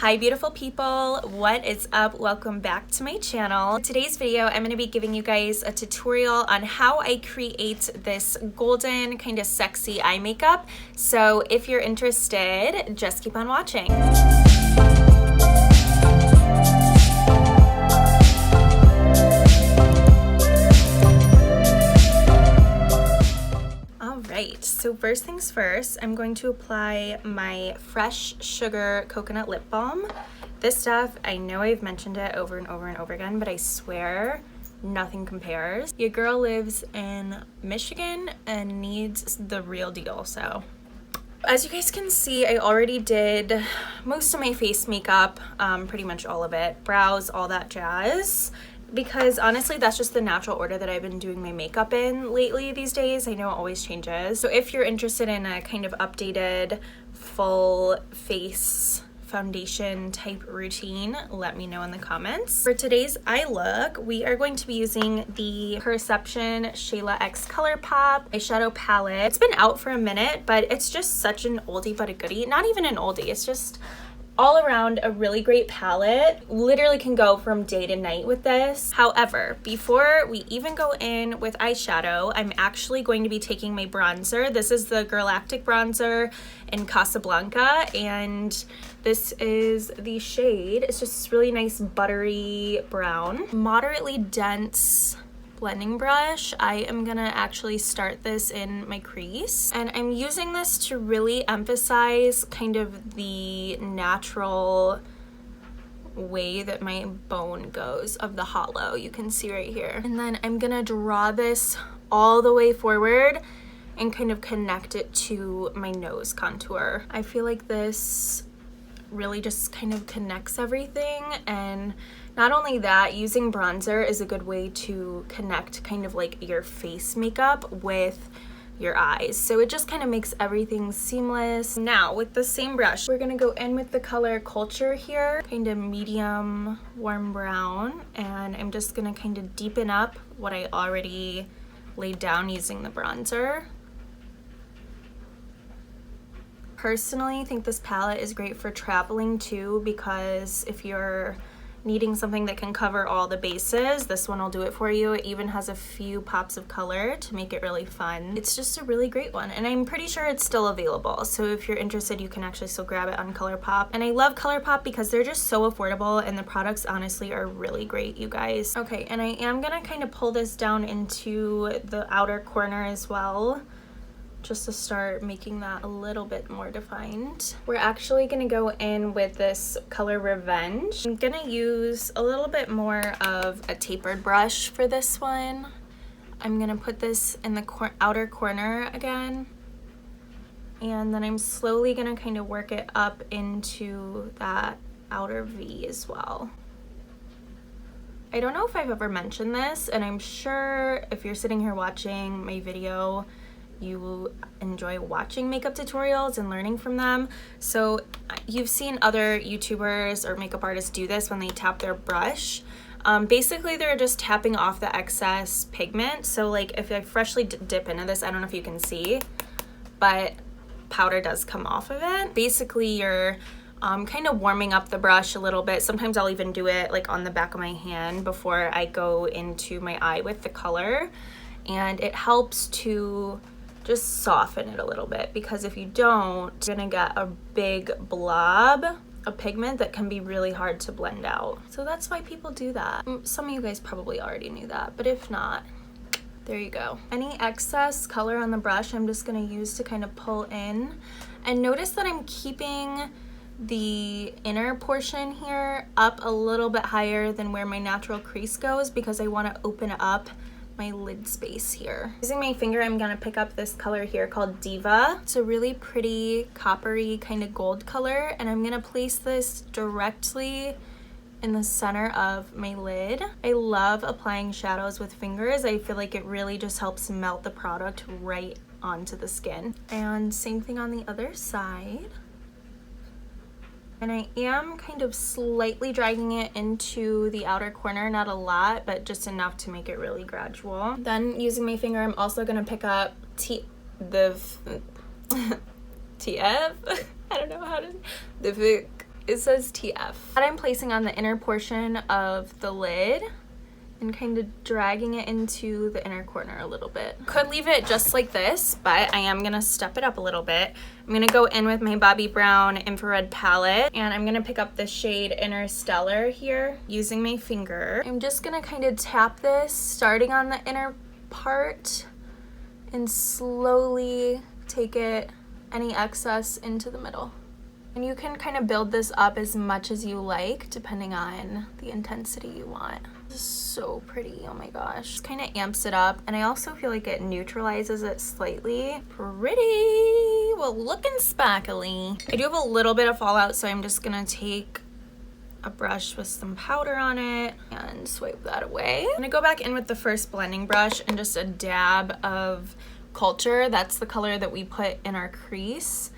Hi beautiful people, what is up? Welcome back to my channel. In today's video, I'm going to be giving you guys a tutorial on how I create this golden kind of sexy eye makeup. So if you're interested, just keep on watching. Alright, so first things first, I'm going to apply my Fresh Sugar Coconut Lip Balm. This stuff, I know I've mentioned it over and over and over again, but I swear nothing compares. Your girl lives in Michigan and needs the real deal, so. As you guys can see, I already did most of my face makeup, pretty much all of it, brows, all that jazz. Because honestly, that's just the natural order that I've been doing my makeup in lately these days. I know it always changes. So if you're interested in a kind of updated full face foundation type routine, let me know in the comments. For today's eye look, we are going to be using the Perception Shayla X ColourPop eyeshadow palette. It's been out for a minute, but it's just such an oldie but a goodie. Not even an oldie, it's just all around a really great palette. Literally can go from day to night with this. However, before we even go in with eyeshadow, I'm actually going to be taking my bronzer. This is the Girlactik bronzer in Casablanca, and this is the shade. It's just this really nice buttery brown. Moderately dense blending brush. I am gonna actually start this in my crease, and I'm using this to really emphasize kind of the natural way that my bone goes of the hollow. You can see right here. And then I'm gonna draw this all the way forward and kind of connect it to my nose contour. I feel like this really just kind of connects everything, and not only that, using bronzer is a good way to connect kind of like your face makeup with your eyes. So it just kind of makes everything seamless. Now with the same brush, we're gonna go in with the color Culture here, kind of medium warm brown, and I'm just gonna kind of deepen up what I already laid down using the bronzer. Personally, I think this palette is great for traveling too, because if you're needing something that can cover all the bases, this one will do it for you. It even has a few pops of color to make it really fun. It's just a really great one, and I'm pretty sure it's still available. So if you're interested, you can actually still grab it on ColourPop. And I love ColourPop because they're just so affordable, and the products honestly are really great, you guys. Okay, and I am gonna kind of pull this down into the outer corner as well, just to start making that a little bit more defined. We're actually gonna go in with this color Revenge. I'm gonna use a little bit more of a tapered brush for this one. I'm gonna put this in the outer corner again, and then I'm slowly gonna kind of work it up into that outer V as well. I don't know if I've ever mentioned this, and I'm sure if you're sitting here watching my video, you enjoy watching makeup tutorials and learning from them. So you've seen other YouTubers or makeup artists do this when they tap their brush. Basically, they're just tapping off the excess pigment. So like if I freshly dip into this, I don't know if you can see, but powder does come off of it. Basically, you're kind of warming up the brush a little bit. Sometimes I'll even do it like on the back of my hand before I go into my eye with the color. And it helps to just soften it a little bit, because if you don't, you're gonna get a big blob of pigment that can be really hard to blend out. So that's why people do that. Some of you guys probably already knew that, but if not, there you go. Any excess color on the brush, I'm just gonna use to kind of pull in. And notice that I'm keeping the inner portion here up a little bit higher than where my natural crease goes, because I wanna open up my lid space here. Using my finger, I'm gonna pick up this color here called Diva. It's a really pretty coppery kind of gold color, and I'm gonna place this directly in the center of my lid. I love applying shadows with fingers. I feel like it really just helps melt the product right onto the skin. And same thing on the other side. And I am kind of slightly dragging it into the outer corner, not a lot, but just enough to make it really gradual. Then using my finger, I'm also gonna pick up TF, I don't know how to, It says TF. That I'm placing on the inner portion of the lid and kind of dragging it into the inner corner a little bit. Could leave it just like this, but I am gonna step it up a little bit. I'm gonna go in with my Bobbi Brown Infra-red palette, and I'm gonna pick up the shade Interstellar here using my finger. I'm just gonna kind of tap this, starting on the inner part, and slowly take it, any excess, into the middle. And you can kind of build this up as much as you like, depending on the intensity you want. This is so pretty, oh my gosh. It kind of amps it up, and I also feel like it neutralizes it slightly. Pretty, well, looking sparkly. I do have a little bit of fallout, so I'm just gonna take a brush with some powder on it and swipe that away. I'm gonna go back in with the first blending brush and just a dab of Culture. That's the color that we put in our crease.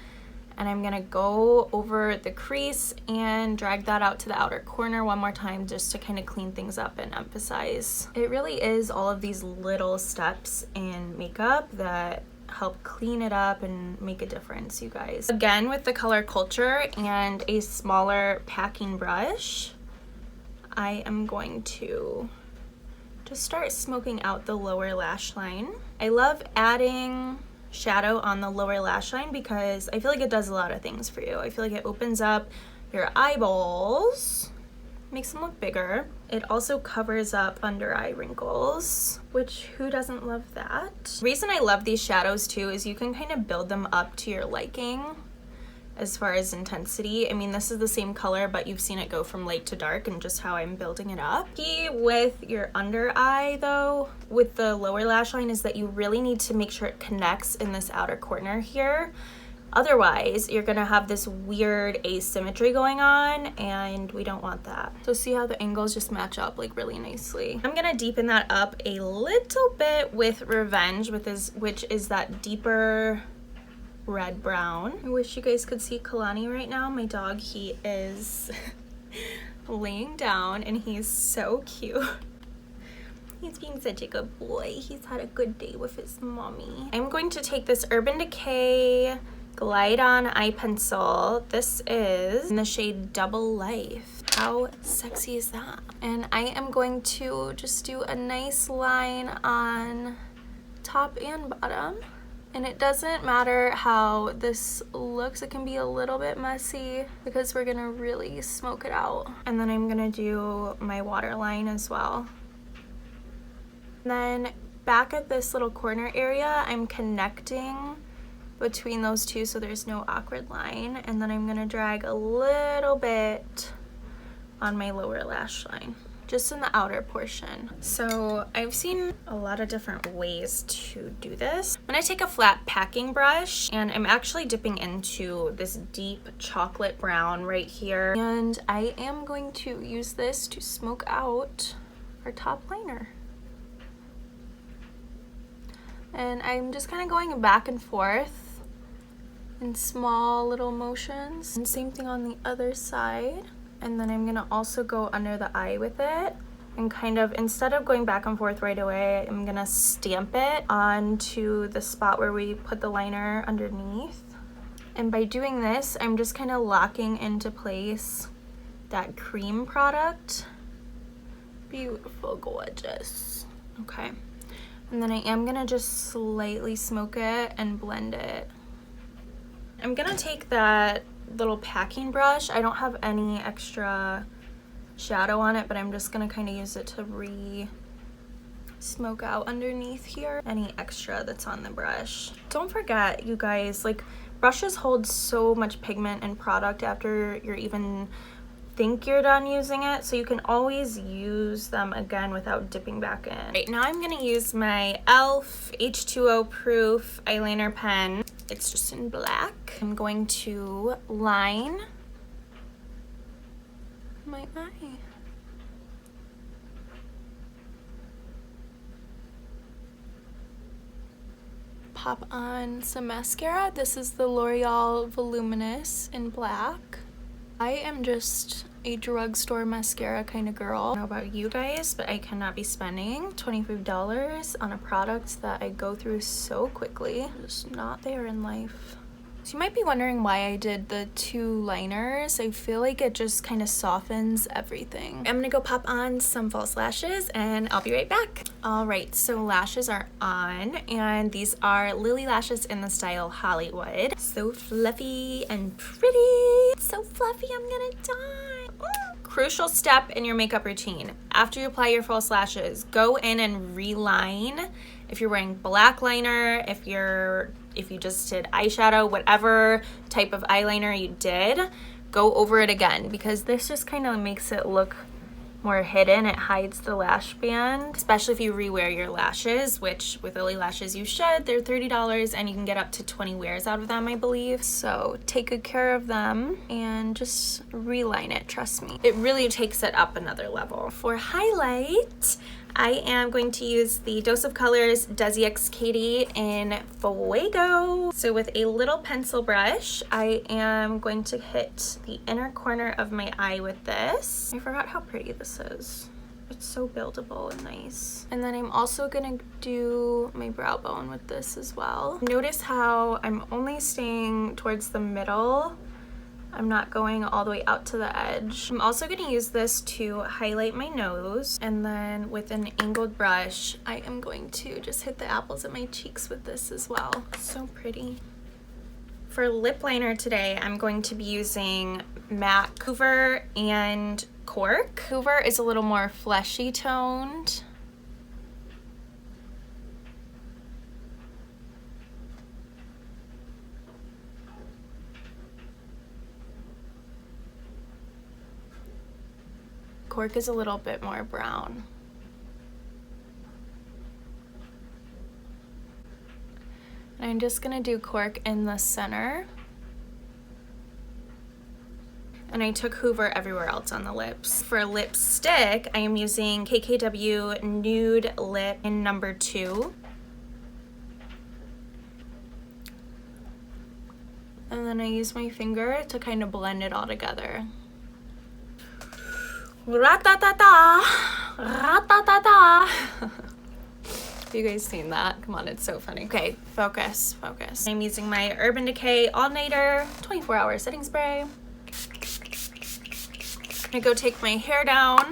And I'm gonna go over the crease and drag that out to the outer corner one more time just to kind of clean things up and emphasize. It really is all of these little steps in makeup that help clean it up and make a difference, you guys. Again, with the color Culture and a smaller packing brush, I am going to just start smoking out the lower lash line. I love adding shadow on the lower lash line because I feel like it does a lot of things for you. I feel like it opens up your eyeballs, makes them look bigger. It also covers up under eye wrinkles, which who doesn't love that? The reason I love these shadows too is you can kind of build them up to your liking as far as intensity. I mean, this is the same color, but you've seen it go from light to dark and just how I'm building it up. Key with your under eye though, with the lower lash line, is that you really need to make sure it connects in this outer corner here. Otherwise, you're gonna have this weird asymmetry going on, and we don't want that. So see how the angles just match up like really nicely. I'm gonna deepen that up a little bit with Revenge, which is that deeper red brown. I wish you guys could see Kalani right now. My dog, he is laying down and he's so cute. He's being such a good boy. He's had a good day with his mommy. I'm going to take this Urban Decay Glide On eye pencil. This is in the shade Double Life. How sexy is that? And I am going to just do a nice line on top and bottom. And it doesn't matter how this looks, it can be a little bit messy because we're gonna really smoke it out. And then I'm gonna do my waterline as well. And then back at this little corner area, I'm connecting between those two so there's no awkward line. And then I'm gonna drag a little bit on my lower lash line, just in the outer portion. So I've seen a lot of different ways to do this. I'm gonna take a flat packing brush, and I'm actually dipping into this deep chocolate brown right here. And I am going to use this to smoke out our top liner. And I'm just kind of going back and forth in small little motions. And same thing on the other side. And then I'm gonna also go under the eye with it and kind of, instead of going back and forth right away, I'm gonna stamp it onto the spot where we put the liner underneath. And by doing this, I'm just kind of locking into place that cream product. Beautiful, gorgeous. Okay. And then I am gonna just slightly smoke it and blend it. I'm gonna take that little packing brush. I don't have any extra shadow on it, but I'm just gonna kind of use it to smoke out underneath here any extra that's on the brush. Don't forget, you guys, like, brushes hold so much pigment and product after you're even think you're done using it, so you can always use them again without dipping back in. Right, now I'm gonna use my e.l.f. H2O Proof Eyeliner Pen. It's just in black. I'm going to line my eye. Pop on some mascara. This is the L'Oreal Voluminous in black. I am just a drugstore mascara kind of girl. I don't know about you guys, but I cannot be spending $25 on a product that I go through so quickly. Just not there in life. So you might be wondering why I did the 2 liners. I feel like it just kind of softens everything. I'm gonna go pop on some false lashes and I'll be right back. All right, so lashes are on, and these are Lilly lashes in the style Hollywood. So fluffy and pretty. It's so fluffy, I'm gonna die. Ooh. Crucial step in your makeup routine. After you apply your false lashes, go in and reline. If you're wearing black liner, if you just did eyeshadow, whatever type of eyeliner you did, go over it again, because this just kind of makes it look more hidden. It hides the lash band, especially if you rewear your lashes, which with Lilly lashes you should. They're $30 and you can get up to 20 wears out of them, I believe. So take good care of them and just reline it, trust me. It really takes it up another level. For highlight, I am going to use the Dose of Colors Desi x Katy in Fuego. So with a little pencil brush, I am going to hit the inner corner of my eye with this. I forgot how pretty this is. It's so buildable and nice. And then I'm also gonna do my brow bone with this as well. Notice how I'm only staying towards the middle. I'm not going all the way out to the edge. I'm also going to use this to highlight my nose, and then with an angled brush I am going to just hit the apples of my cheeks with this as well. So pretty. For lip liner today, I'm going to be using MAC Hoover and Cork. Hoover is a little more fleshy toned. Cork is a little bit more brown. And I'm just gonna do Cork in the center. And I took Hoover everywhere else on the lips. For lipstick, I am using KKW Nude Lip in number 2. And then I use my finger to kind of blend it all together. Ra-ta-ta-ta, ra-ta-ta-ta. Have you guys seen that? Come on, it's so funny. Okay, focus, focus. I'm using my Urban Decay All Nighter 24-hour setting spray. I'm gonna go take my hair down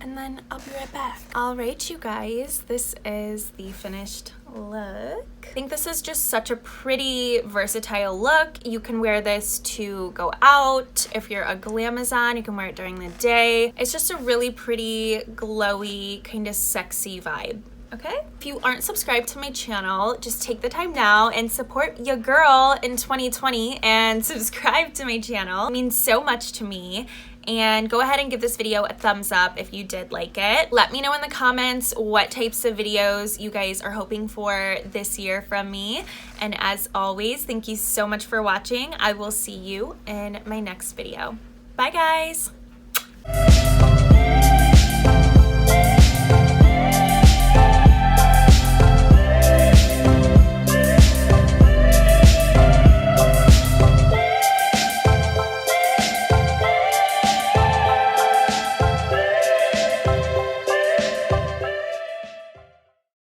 and then I'll be right back. All right, you guys, this is the finished look. I think this is just such a pretty, versatile look. You can wear this to go out. If you're a glamazon, you can wear it during the day. It's just a really pretty, glowy, kind of sexy vibe. Okay? If you aren't subscribed to my channel, just take the time now and support your girl in 2020 and subscribe to my channel. It means so much to me. And go ahead and give this video a thumbs up if you did like it. Let me know in the comments what types of videos you guys are hoping for this year from me. And as always, thank you so much for watching. I will see you in my next video. Bye, guys.